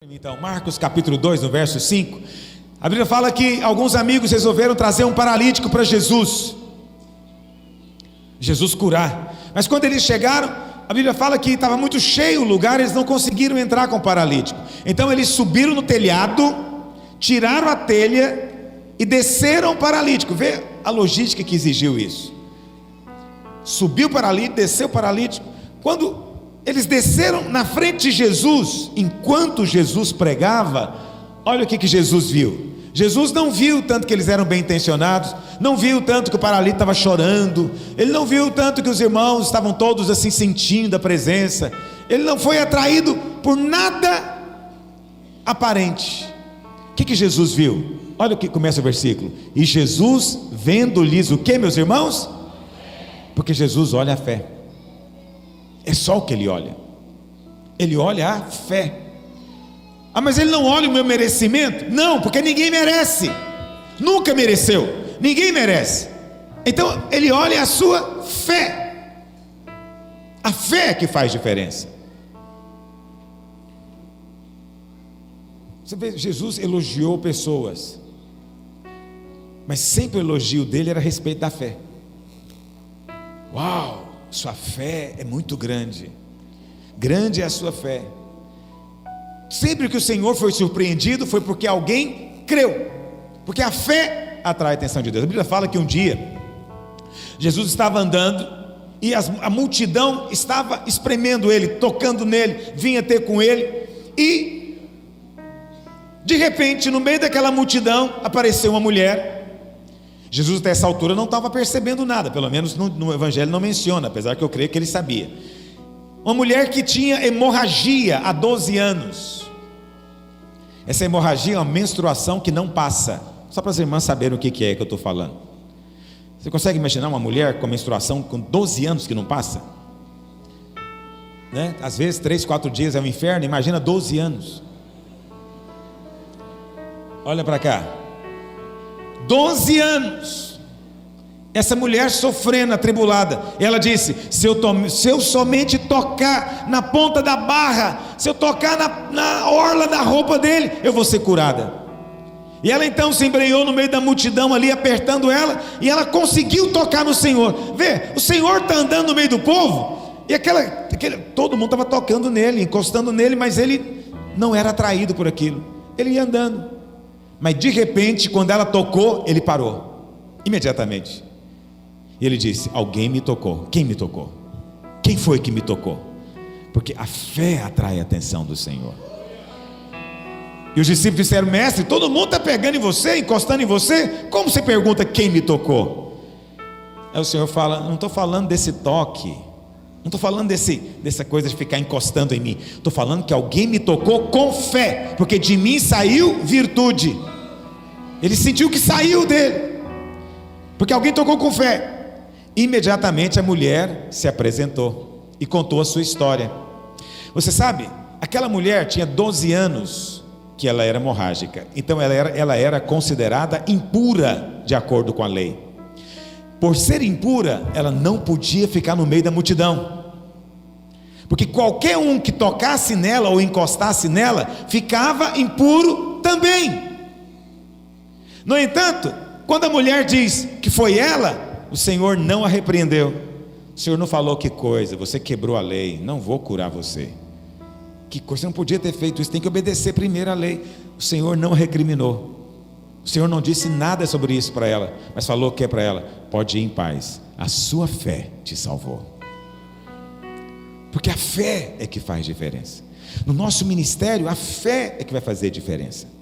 Então, Marcos capítulo 2, no verso 5, a Bíblia fala que alguns amigos resolveram trazer um paralítico para Jesus curar. Mas quando eles chegaram, a Bíblia fala que estava muito cheio o lugar, eles não conseguiram entrar com o paralítico. Então eles subiram no telhado, tiraram a telha e desceram o paralítico. Vê a logística que exigiu isso. Subiu o paralítico, desceu o paralítico. Quando eles desceram na frente de Jesus, enquanto Jesus pregava, olha o que Jesus viu. Jesus não viu tanto que eles eram bem intencionados, não viu tanto que o paralítico estava chorando, ele não viu tanto que os irmãos estavam todos assim sentindo a presença, ele não foi atraído por nada aparente. O que Jesus viu? Olha o que começa o versículo. E Jesus vendo-lhes o que, meus irmãos? Porque Jesus olha a fé. É só o que ele olha. Ele olha a fé. Ah, mas ele não olha o meu merecimento? Não, porque ninguém merece. Nunca mereceu. Ninguém merece. Então ele olha a sua fé. A fé é que faz diferença. Você vê, Jesus elogiou pessoas, mas sempre o elogio dele era a respeito da fé. Uau! Sua fé é muito grande. Grande é a sua fé. Sempre que o Senhor foi surpreendido, foi porque alguém creu. Porque a fé atrai a atenção de Deus. A Bíblia fala que um dia Jesus estava andando e a multidão estava espremendo ele, tocando nele, vinha ter com ele. E de repente, no meio daquela multidão, apareceu uma mulher. Jesus até essa altura não estava percebendo nada, pelo menos no Evangelho não menciona, apesar que eu creio que ele sabia. Uma mulher que tinha hemorragia há 12 anos. Essa hemorragia é uma menstruação que não passa. Só para as irmãs saberem o que é que eu estou falando. Você consegue imaginar uma mulher com menstruação com 12 anos que não passa? Né? Às vezes 3, 4 dias é um inferno, imagina 12 anos. Olha para cá. 12 anos, essa mulher sofrendo, atribulada. Ela disse: se eu somente tocar na ponta da barra, se eu tocar na orla da roupa dele, eu vou ser curada. E ela então se embrenhou no meio da multidão ali, apertando ela, e ela conseguiu tocar no Senhor. Vê, o Senhor está andando no meio do povo, e todo mundo estava tocando nele, encostando nele, mas ele não era atraído por aquilo. Ele ia andando. Mas de repente, quando ela tocou, ele parou, imediatamente. E ele disse: alguém me tocou. Quem me tocou? Quem foi que me tocou? Porque a fé atrai a atenção do Senhor. E os discípulos disseram: mestre, todo mundo está pegando em você, encostando em você, como você pergunta quem me tocou? Aí o Senhor fala: não estou falando desse toque, não estou falando dessa coisa de ficar encostando em mim, estou falando que alguém me tocou com fé, porque de mim saiu virtude. Ele sentiu que saiu dele, porque alguém tocou com fé. Imediatamente a mulher se apresentou e contou a sua história. Você sabe, aquela mulher tinha 12 anos que ela era hemorrágica, então ela era considerada impura de acordo com a lei. Por ser impura, ela não podia ficar no meio da multidão, porque qualquer um que tocasse nela ou encostasse nela ficava impuro também. No entanto, quando a mulher diz que foi ela, o Senhor não a repreendeu. O Senhor não falou: que coisa, você quebrou a lei, não vou curar você. Que coisa, você não podia ter feito isso, tem que obedecer primeiro a lei. O Senhor não a recriminou. O Senhor não disse nada sobre isso para ela, mas falou que é para ela: pode ir em paz, a sua fé te salvou. Porque a fé é que faz diferença. No nosso ministério, a fé é que vai fazer diferença.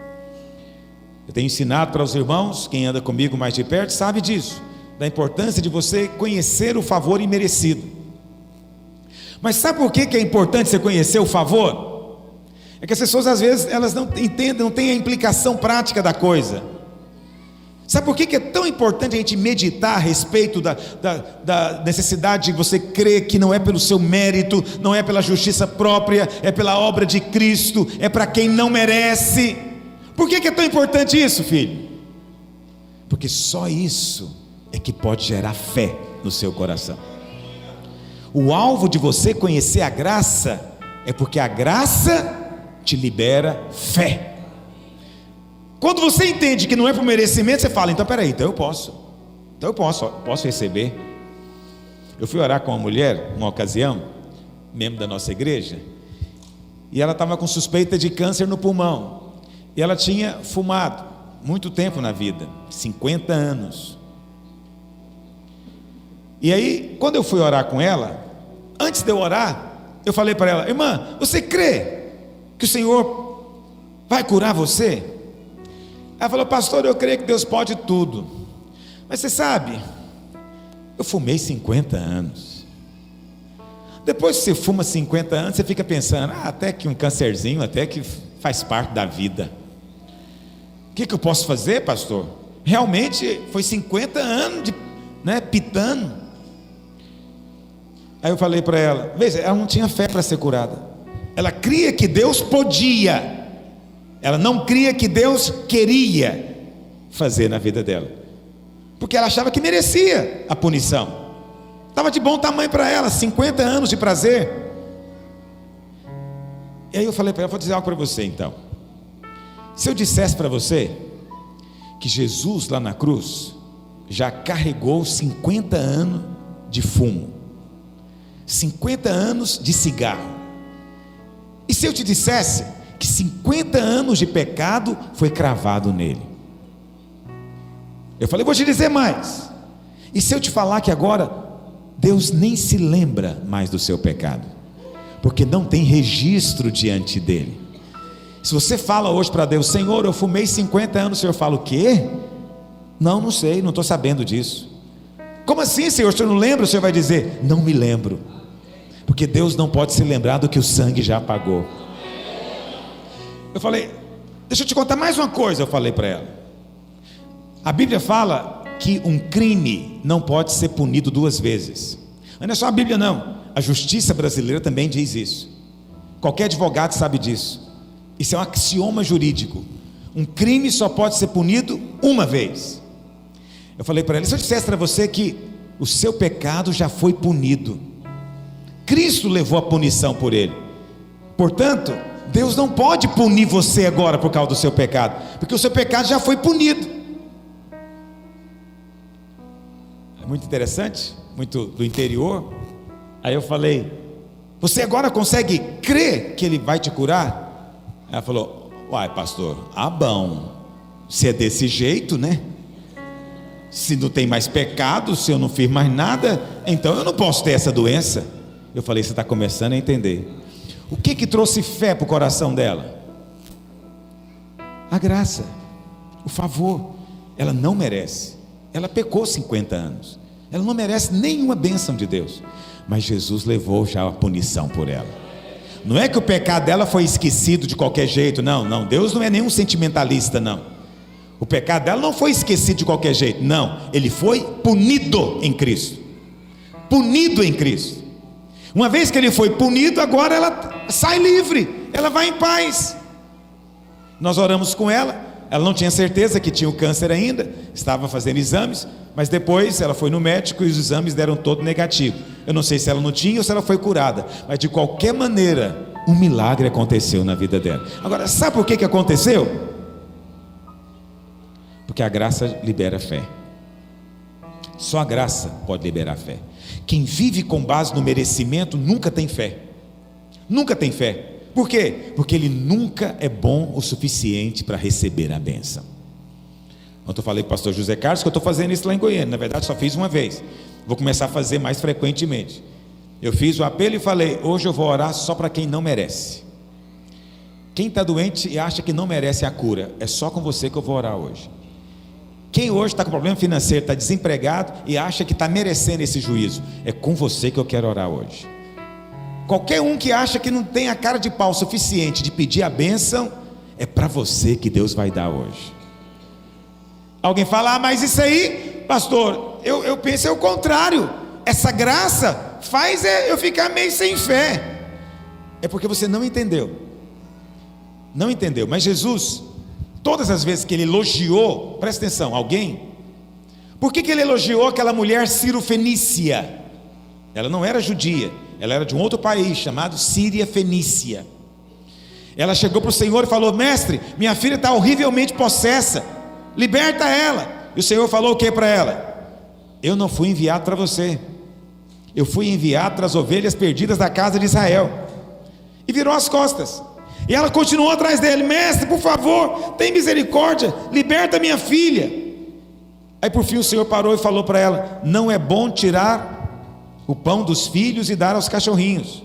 Eu tenho ensinado para os irmãos, quem anda comigo mais de perto sabe disso, da importância de você conhecer o favor imerecido. Mas sabe por que é importante você conhecer o favor? É que as pessoas às vezes elas não entendem, não têm a implicação prática da coisa. Sabe por que é tão importante a gente meditar a respeito da necessidade de você crer que não é pelo seu mérito, não é pela justiça própria, é pela obra de Cristo, é para quem não merece? Por que é tão importante isso, filho? Porque só isso é que pode gerar fé no seu coração. O alvo de você conhecer a graça é porque a graça te libera fé. Quando você entende que não é por merecimento, você fala, então peraí, então eu posso receber. Eu fui orar com uma mulher, uma ocasião, membro da nossa igreja, e ela estava com suspeita de câncer no pulmão, e ela tinha fumado muito tempo na vida, 50 anos. E aí, quando eu fui orar com ela, antes de eu orar, eu falei para ela, irmã, você crê que o Senhor vai curar você? Ela falou, pastor, eu creio que Deus pode tudo, mas você sabe, eu fumei 50 anos. Depois que você fuma 50 anos, você fica pensando, até que um cancerzinho, até que faz parte da vida. O que eu posso fazer, pastor? Realmente foi 50 anos pitando. Aí eu falei para ela, veja, ela não tinha fé para ser curada. Ela cria que Deus podia, ela não cria que Deus queria fazer na vida dela, porque ela achava que merecia a punição. Estava de bom tamanho para ela, 50 anos de prazer. E aí eu falei para ela, vou dizer algo para você então. Se eu dissesse para você que Jesus lá na cruz já carregou 50 anos de fumo, 50 anos de cigarro, e se eu te dissesse que 50 anos de pecado foi cravado nele, eu falei, vou te dizer mais, e se eu te falar que agora Deus nem se lembra mais do seu pecado, porque não tem registro diante dele. Se você fala hoje para Deus, Senhor, eu fumei 50 anos, o Senhor fala, o quê? Não sei, não estou sabendo disso. Como assim, Senhor? O Senhor não lembra? O Senhor vai dizer, não me lembro, porque Deus não pode se lembrar do que o sangue já apagou. Eu falei, deixa eu te contar mais uma coisa, eu falei para ela. A Bíblia fala que um crime não pode ser punido duas vezes. Mas não é só a Bíblia não, a justiça brasileira também diz isso. Qualquer advogado sabe disso. Isso é um axioma jurídico. Um crime só pode ser punido uma vez. Eu falei para ela, se eu dissesse para você que o seu pecado já foi punido, Cristo levou a punição por ele, portanto, Deus não pode punir você agora por causa do seu pecado, porque o seu pecado já foi punido. É muito interessante, muito do interior. Aí eu falei, você agora consegue crer que ele vai te curar? Ela falou, uai pastor, bom, se é desse jeito, né? Se não tem mais pecado, se eu não fiz mais nada, então eu não posso ter essa doença. Eu falei, você está começando a entender. O que trouxe fé para o coração dela? A graça, o favor. Ela não merece, ela pecou 50 anos, ela não merece nenhuma bênção de Deus, mas Jesus levou já a punição por ela. Não é que o pecado dela foi esquecido de qualquer jeito, não, Deus não é nenhum sentimentalista, não. O pecado dela não foi esquecido de qualquer jeito, não, ele foi punido em Cristo. Punido em Cristo. Uma vez que ele foi punido, agora ela sai livre, ela vai em paz. Nós oramos com ela, ela não tinha certeza que tinha o câncer ainda, estava fazendo exames, mas depois ela foi no médico e os exames deram todo negativo. Eu não sei se ela não tinha ou se ela foi curada, mas de qualquer maneira, um milagre aconteceu na vida dela. Agora, sabe por que aconteceu? Porque a graça libera fé. Só a graça pode liberar fé. Quem vive com base no merecimento nunca tem fé. Nunca tem fé. Por quê? Porque ele nunca é bom o suficiente para receber a bênção. Ontem eu falei para o pastor José Carlos que eu estou fazendo isso lá em Goiânia. Na verdade só fiz uma vez, vou começar a fazer mais frequentemente. Eu fiz o apelo e falei, hoje eu vou orar só para quem não merece. Quem está doente e acha que não merece a cura, é só com você que eu vou orar hoje. Quem hoje está com problema financeiro, está desempregado e acha que está merecendo esse juízo, é com você que eu quero orar hoje. Qualquer um que acha que não tem a cara de pau suficiente de pedir a bênção, é para você que Deus vai dar hoje. Alguém fala, mas isso aí, pastor, eu penso o contrário, essa graça faz eu ficar meio sem fé. É porque você não entendeu. Não entendeu, mas Jesus, todas as vezes que ele elogiou, presta atenção, alguém, por que ele elogiou aquela mulher Ciro-Fenícia? Ela não era judia, ela era de um outro país chamado Síria-Fenícia. Ela chegou para o Senhor e falou: mestre, minha filha está horrivelmente possessa, liberta ela. E o Senhor falou o que para ela? Eu não fui enviado para você, eu fui enviado para as ovelhas perdidas da casa de Israel. E virou as costas. E ela continuou atrás dele: mestre, por favor, tem misericórdia, liberta minha filha. Aí por fim o Senhor parou e falou para ela: não é bom tirar o pão dos filhos e dar aos cachorrinhos.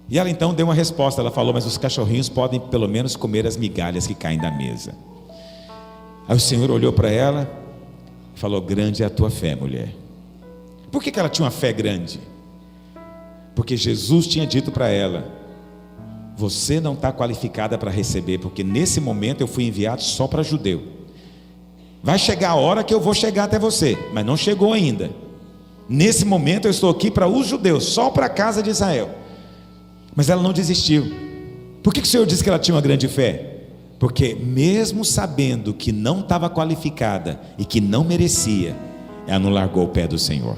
E ela então deu uma resposta. Ela falou: mas os cachorrinhos podem pelo menos comer as migalhas que caem da mesa. Aí o Senhor olhou para ela e falou: grande é a tua fé, mulher. Por que ela tinha uma fé grande? Porque Jesus tinha dito para ela: você não está qualificada para receber, porque nesse momento eu fui enviado só para judeu. Vai chegar a hora que eu vou chegar até você, mas não chegou ainda. Nesse momento eu estou aqui para os judeus, só para a casa de Israel. Mas ela não desistiu. Por que o Senhor disse que ela tinha uma grande fé? Porque mesmo sabendo que não estava qualificada e que não merecia, ela não largou o pé do Senhor.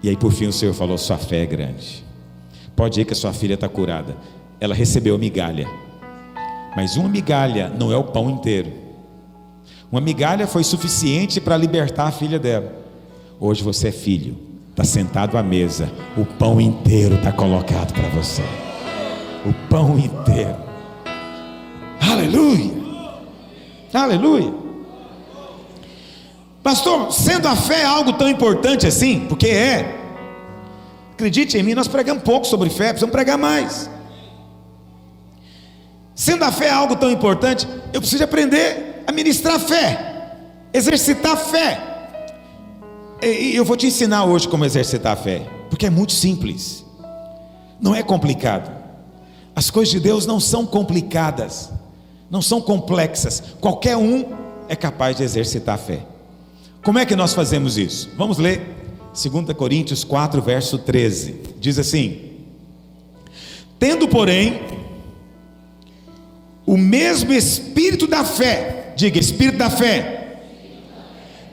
E aí por fim o Senhor falou: sua fé é grande, pode ir que a sua filha está curada. Ela recebeu migalha, mas uma migalha não é o pão inteiro. Uma migalha foi suficiente para libertar a filha dela. Hoje você é filho, está sentado à mesa, o pão inteiro está colocado para você, o pão inteiro. Aleluia, aleluia. Pastor, sendo a fé algo tão importante assim, porque acredite em mim, nós pregamos pouco sobre fé, precisamos pregar mais. Sendo a fé algo tão importante, eu preciso aprender a ministrar fé, exercitar fé. E eu vou te ensinar hoje como exercitar a fé, porque é muito simples, não é complicado. As coisas de Deus não são complicadas, não são complexas. Qualquer um é capaz de exercitar a fé. Como é que nós fazemos isso? Vamos ler 2 Coríntios 4, verso 13. Diz assim: tendo porém o mesmo espírito da fé. Diga, espírito da fé.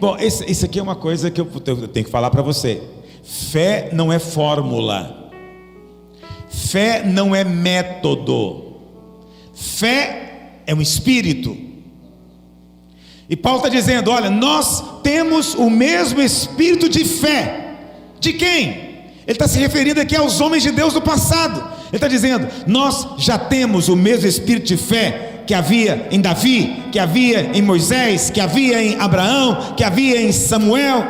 Bom, isso aqui é uma coisa que eu tenho que falar para você. Fé não é fórmula, fé não é método, fé é um espírito. E Paulo está dizendo: olha, nós temos o mesmo espírito de fé. De quem? Ele está se referindo aqui aos homens de Deus do passado. Ele está dizendo: nós já temos o mesmo espírito de fé que havia em Davi, que havia em Moisés, que havia em Abraão, que havia em Samuel.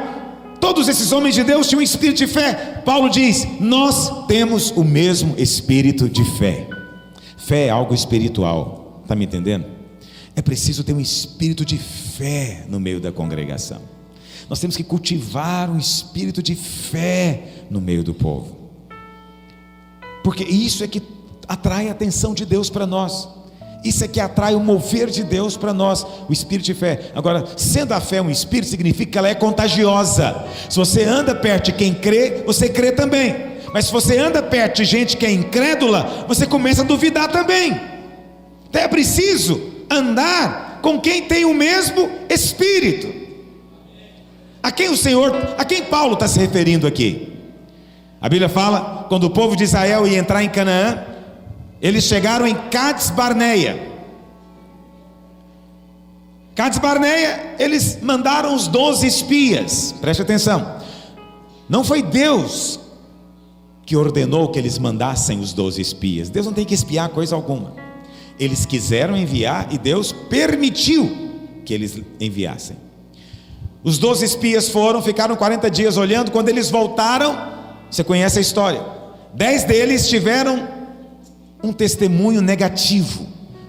Todos esses homens de Deus tinham um espírito de fé. Paulo diz: nós temos o mesmo espírito de fé. Fé é algo espiritual, está me entendendo? É preciso ter um espírito de fé no meio da congregação. Nós temos que cultivar um espírito de fé no meio do povo, porque isso é que atrai a atenção de Deus para nós. Isso é que atrai o mover de Deus para nós, o espírito de fé. Agora, sendo a fé um espírito, significa que ela é contagiosa. Se você anda perto de quem crê, você crê também. Mas se você anda perto de gente que é incrédula, você começa a duvidar também. Então é preciso andar com quem tem o mesmo espírito. A quem Paulo está se referindo aqui? A Bíblia fala, quando o povo de Israel ia entrar em Canaã, eles chegaram em Cades Barneia. Cades Barneia, eles mandaram os 12 espias. Preste atenção, não foi Deus que ordenou que eles mandassem os 12 espias. Deus não tem que espiar coisa alguma. Eles quiseram enviar e Deus permitiu que eles enviassem. Os 12 espias foram, ficaram 40 dias olhando. Quando eles voltaram, você conhece a história, 10 deles tiveram um testemunho negativo,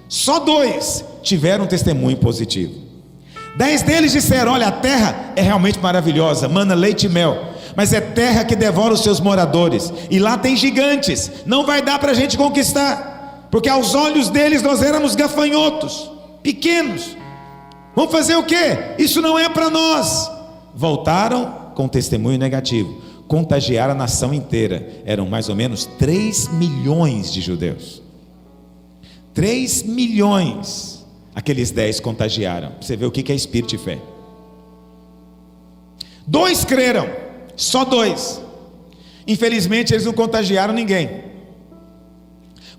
só 2 tiveram um testemunho positivo. 10 deles disseram: olha, a terra é realmente maravilhosa, mana leite e mel, mas é terra que devora os seus moradores, e lá tem gigantes, não vai dar para a gente conquistar, porque aos olhos deles nós éramos gafanhotos, pequenos. Vamos fazer o quê? Isso não é para nós. Voltaram com testemunho negativo, contagiaram a nação inteira. Eram mais ou menos 3 milhões de judeus. 3 milhões. Aqueles 10 contagiaram. Você vê o que é espírito de fé. 2 creram, só 2. Infelizmente eles não contagiaram ninguém.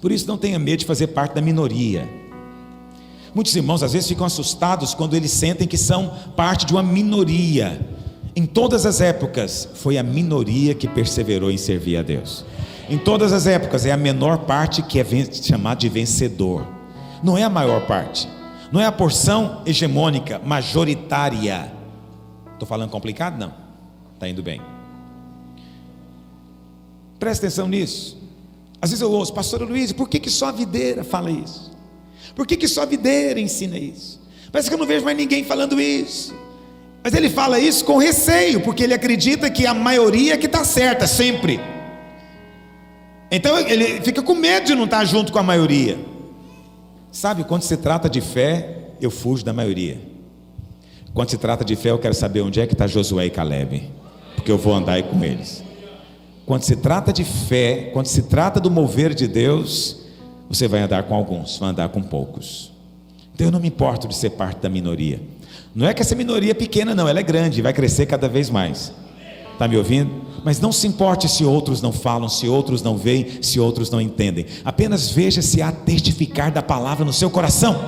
Por isso não tenha medo de fazer parte da minoria. Muitos irmãos às vezes ficam assustados quando eles sentem que são parte de uma minoria. Em todas as épocas foi a minoria que perseverou em servir a Deus. Em todas as épocas é a menor parte que é chamada de vencedor. Não é a maior parte, não é a porção hegemônica, majoritária. Estou falando complicado? Não, está indo bem. Presta atenção nisso. Às vezes eu ouço, pastor Luiz, por que só a videira fala isso? Por que só a videira ensina isso? Parece que eu não vejo mais ninguém falando isso. Mas ele fala isso com receio, porque ele acredita que a maioria que está certa, sempre. Então ele fica com medo de não estar junto com a maioria. Sabe, quando se trata de fé, eu fujo da maioria. Quando se trata de fé, eu quero saber onde é que está Josué e Caleb, porque eu vou andar aí com eles. Quando se trata de fé, quando se trata do mover de Deus, você vai andar com alguns, vai andar com poucos. Então eu não me importo de ser parte da minoria. Não é que essa minoria é pequena não, ela é grande, vai crescer cada vez mais. Está me ouvindo? Mas não se importe se outros não falam, se outros não veem, se outros não entendem. Apenas veja se há testificar da palavra no seu coração.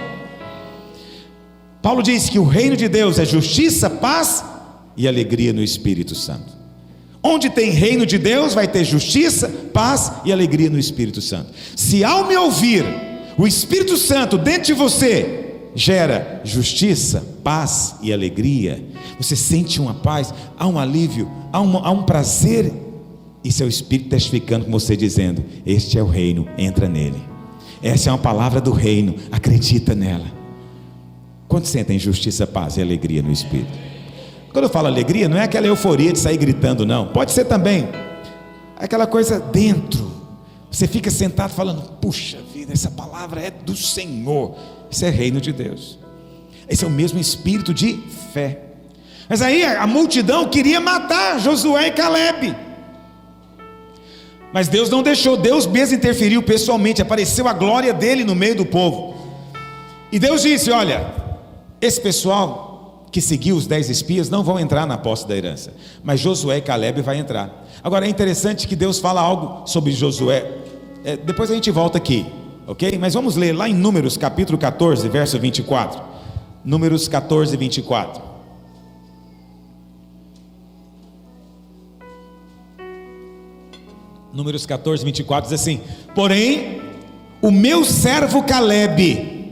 Paulo diz que o reino de Deus é justiça, paz e alegria no Espírito Santo. Onde tem reino de Deus vai ter justiça, paz e alegria no Espírito Santo. Se ao me ouvir, o Espírito Santo dentro de você gera justiça, paz e alegria, você sente uma paz, há um alívio, há um prazer, e seu Espírito testificando com você, dizendo: este é o reino, entra nele. Essa é uma palavra do reino, acredita nela. Quantos sentem justiça, paz e alegria no Espírito? Quando eu falo alegria, não é aquela euforia de sair gritando, não. Pode ser também aquela coisa dentro. Você fica sentado falando: puxa vida, essa palavra é do Senhor. Isso é reino de Deus. Esse é o mesmo espírito de fé. Mas aí a multidão queria matar Josué e Caleb. Mas Deus não deixou. Deus mesmo interferiu pessoalmente. Apareceu a glória dele no meio do povo. E Deus disse: olha, esse pessoal que seguiu os 10 espias não vão entrar na posse da herança, mas Josué e Caleb vai entrar. Agora é interessante que Deus fala algo sobre Josué. Depois a gente volta aqui, ok? Mas vamos ler lá em Números capítulo 14, verso 24. Números 14, 24. Números 14, 24 diz assim: porém, o meu servo Caleb,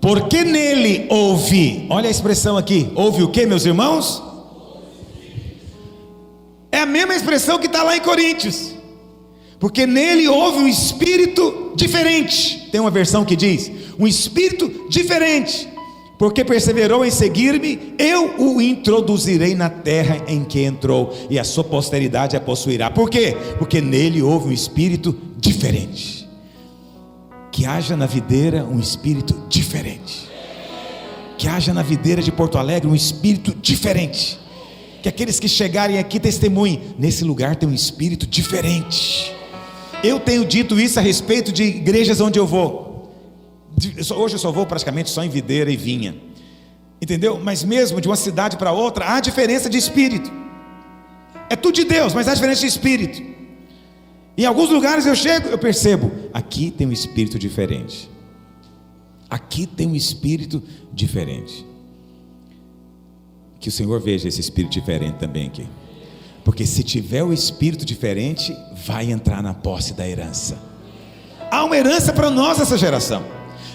porque nele houve, olha a expressão aqui, houve o que, meus irmãos? É a mesma expressão que está lá em Coríntios. Porque nele houve um espírito diferente. Tem uma versão que diz: um espírito diferente. Porque perseverou em seguir-me, eu o introduzirei na terra em que entrou, e a sua posteridade a possuirá. Por quê? Porque nele houve um espírito diferente. Que haja na videira um espírito diferente. Que haja na videira de Porto Alegre um espírito diferente. Que aqueles que chegarem aqui testemunhem: nesse lugar tem um espírito diferente. Eu tenho dito isso a respeito de igrejas onde eu vou. Hoje eu só vou praticamente só em videira e vinha, entendeu? Mas mesmo de uma cidade para outra há diferença de espírito. É tudo de Deus, mas há diferença de espírito. Em alguns lugares eu chego, eu percebo: aqui tem um espírito diferente. Aqui tem um espírito diferente. Que o Senhor veja esse espírito diferente também aqui. Porque se tiver o espírito diferente, vai entrar na posse da herança. Há uma herança para nós essa geração.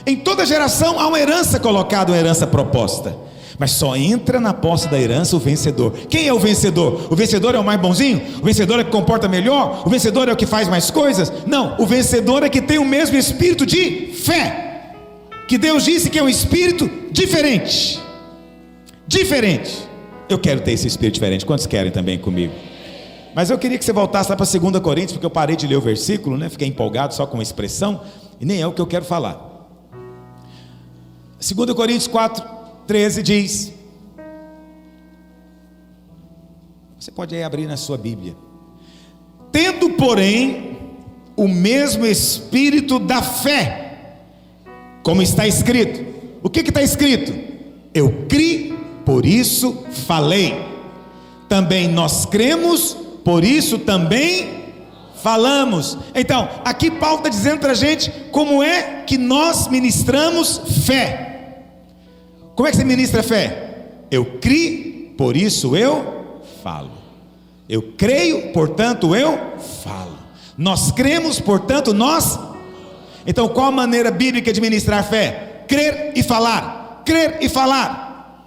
Em toda geração há uma herança colocada, uma herança proposta. Mas só entra na posse da herança o vencedor. Quem é o vencedor? O vencedor é o mais bonzinho? O vencedor é o que comporta melhor? O vencedor é o que faz mais coisas? Não, o vencedor é que tem o mesmo espírito de fé, que Deus disse que é um espírito diferente. Diferente. Eu quero ter esse espírito diferente. Quantos querem também comigo? Mas eu queria que você voltasse lá para 2 Coríntios, porque eu parei de ler o versículo, né? Fiquei empolgado só com a expressão, e nem é o que eu quero falar. 2 Coríntios 4, 13 diz, você pode aí abrir na sua Bíblia: tendo porém o mesmo espírito da fé, como está escrito. O que está escrito? Eu criei, por isso falei. Também nós cremos, por isso também falamos. Então, aqui Paulo está dizendo para a gente como é que nós ministramos fé. Como é que você ministra fé? Eu criei, por isso eu falo. Eu creio, portanto eu falo. Nós cremos, portanto nós. Então, qual a maneira bíblica de ministrar fé? Crer e falar. Crer e falar.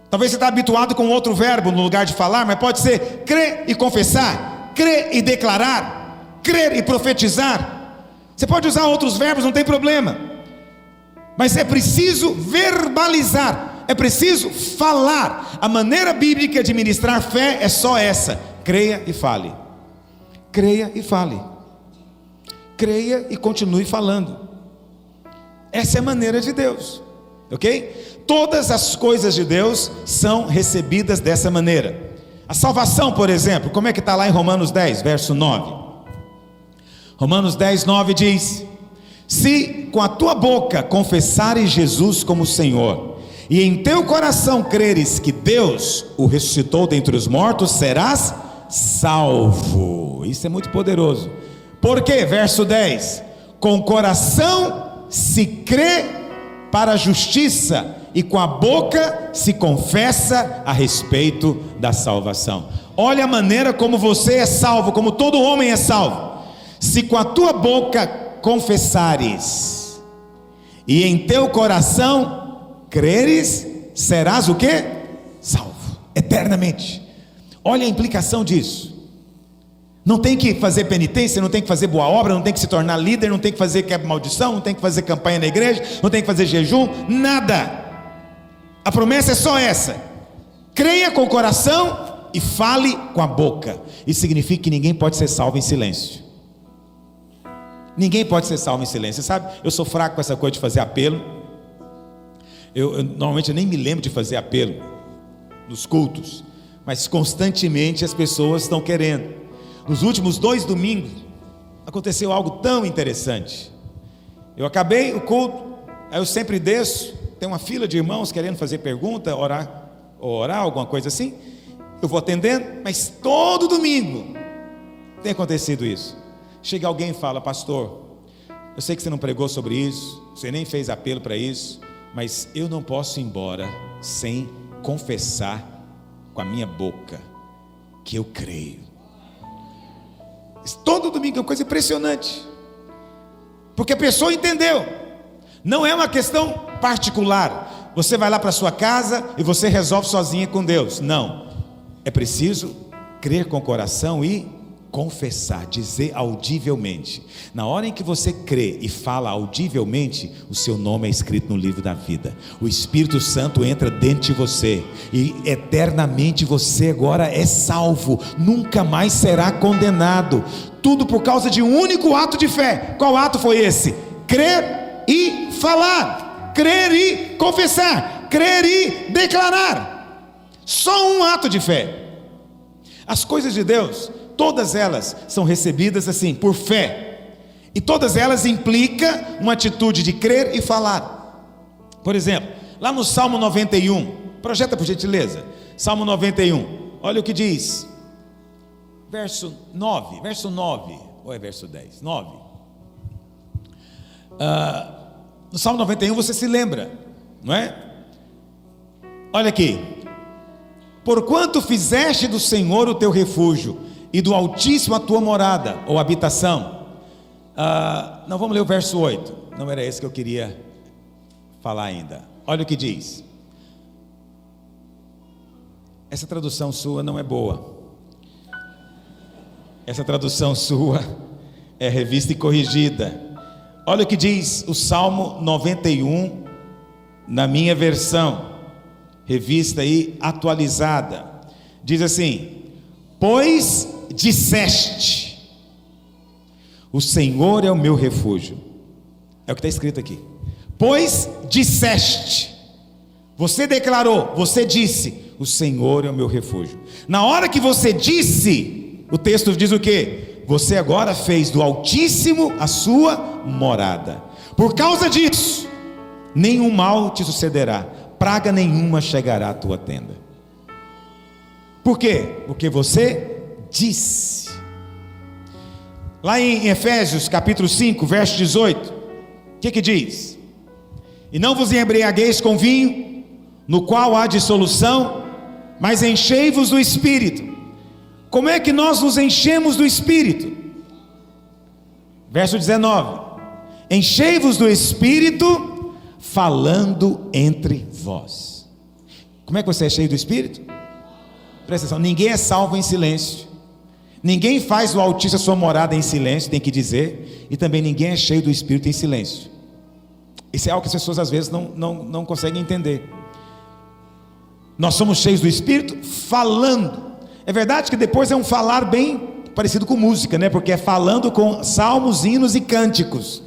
Talvez você está habituado com outro verbo no lugar de falar, mas pode ser crer e confessar, crer e declarar, crer e profetizar. Você pode usar outros verbos, não tem problema, mas é preciso verbalizar, é preciso falar. A maneira bíblica de ministrar fé é só essa: creia e fale. Creia e fale. Creia e continue falando. Essa é a maneira de Deus, ok? Todas as coisas de Deus são recebidas dessa maneira. A salvação, por exemplo, como é que está lá em Romanos 10, verso 9? Romanos 10, 9 diz: se com a tua boca confessares Jesus como Senhor, e em teu coração creres que Deus o ressuscitou dentre os mortos, serás salvo. Isso é muito poderoso. Por quê? Verso 10: com o coração se crê para a justiça, e com a boca se confessa a respeito da salvação. Olha a maneira como você é salvo, como todo homem é salvo. Se com a tua boca confessares, e em teu coração creres, serás o quê? Salvo, eternamente. Olha a implicação disso. Não tem que fazer penitência, não tem que fazer boa obra, não tem que se tornar líder, não tem que fazer quebra maldição, não tem que fazer campanha na igreja, não tem que fazer jejum, nada. A promessa é só essa: creia com o coração e fale com a boca. Isso significa que ninguém pode ser salvo em silêncio. Ninguém pode ser salvo em silêncio. Você sabe, eu sou fraco com essa coisa de fazer apelo. Normalmente eu nem me lembro de fazer apelo nos cultos, mas constantemente as pessoas estão querendo. Nos últimos 2 domingos aconteceu algo tão interessante. Eu acabei o culto, aí eu sempre desço, tem uma fila de irmãos querendo fazer pergunta, orar, alguma coisa assim. Eu vou atendendo, mas todo domingo tem acontecido isso. Chega alguém e fala: pastor, eu sei que você não pregou sobre isso, você nem fez apelo para isso, mas eu não posso ir embora sem confessar com a minha boca que eu creio. Todo domingo é uma coisa impressionante, porque a pessoa entendeu. Não é uma questão particular, você vai lá para sua casa e você resolve sozinha com Deus. Não, é preciso crer com o coração e confessar, dizer audivelmente. Na hora em que você crê e fala audivelmente, o seu nome é escrito no livro da vida. O Espírito Santo entra dentro de você e eternamente você agora é salvo, nunca mais será condenado. Tudo por causa de um único ato de fé. Qual ato foi esse? Crer e falar, crer e confessar, crer e declarar. Só um ato de fé. As coisas de Deus, todas elas são recebidas assim, por fé. E todas elas implicam uma atitude de crer e falar. Por exemplo, lá no Salmo 91, projeta por gentileza, Salmo 91, olha o que diz, verso 9, ou é verso 10? 9. No Salmo 91 você se lembra, não é? Olha aqui: porquanto fizeste do Senhor o teu refúgio, e do Altíssimo a tua morada, ou habitação. Não, vamos ler o verso 8. Não era esse que eu queria falar ainda. Olha o que diz. Essa tradução sua não é boa. Essa tradução sua é revista e corrigida. Olha o que diz o Salmo 91, na minha versão, revista e atualizada. Diz assim: pois disseste, o Senhor é o meu refúgio. É o que está escrito aqui. Pois disseste, você declarou, você disse, o Senhor é o meu refúgio. Na hora que você disse, o texto diz o quê? Você agora fez do Altíssimo a sua morada. Por causa disso, nenhum mal te sucederá, praga nenhuma chegará à tua tenda. Por quê? Porque você disse. Lá em Efésios capítulo 5, verso 18, o que diz? E não vos embriagueis com vinho, no qual há dissolução, mas enchei-vos do Espírito. Como é que nós nos enchemos do Espírito? Verso 19: enchei-vos do Espírito, falando entre vós. Como é que você é cheio do Espírito? Presta atenção, ninguém é salvo em silêncio. Ninguém faz o Altíssimo a sua morada em silêncio, tem que dizer. E também ninguém é cheio do Espírito em silêncio. Isso é algo que as pessoas às vezes não conseguem entender. Nós somos cheios do Espírito falando. É verdade que depois é um falar bem parecido com música, né? Porque é falando com salmos, hinos e cânticos.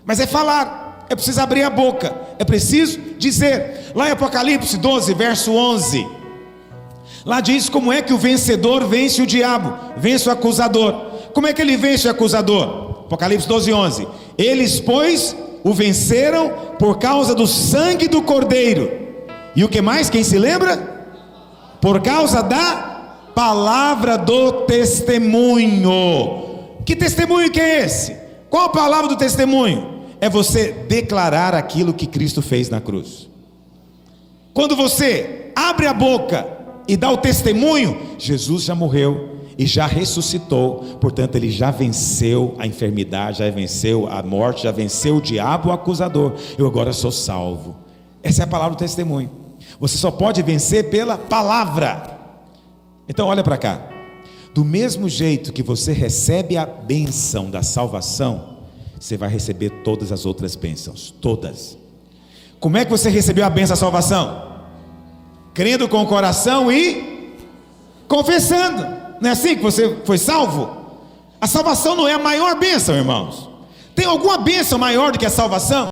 Mas é falar, é preciso abrir a boca, é preciso dizer. Lá em Apocalipse 12, verso 11, lá diz como é que o vencedor vence o diabo, vence o acusador. Como é que ele vence o acusador? Apocalipse 12, 11. Eles, pois, o venceram por causa do sangue do Cordeiro. E o que mais? Quem se lembra? Por causa da palavra do testemunho. Que testemunho que é esse? Qual a palavra do testemunho? É você declarar aquilo que Cristo fez na cruz. Quando você abre a boca e dá o testemunho, Jesus já morreu e já ressuscitou, portanto ele já venceu a enfermidade, já venceu a morte, já venceu o diabo, o acusador. Eu agora sou salvo. Essa é a palavra do testemunho. Você só pode vencer pela palavra. Então olha para cá. Do mesmo jeito que você recebe a bênção da salvação, você vai receber todas as outras bênçãos, todas. Como é que você recebeu a bênção da salvação? Crendo com o coração e confessando. Não é assim que você foi salvo? A salvação não é a maior bênção, irmãos. Tem alguma bênção maior do que a salvação?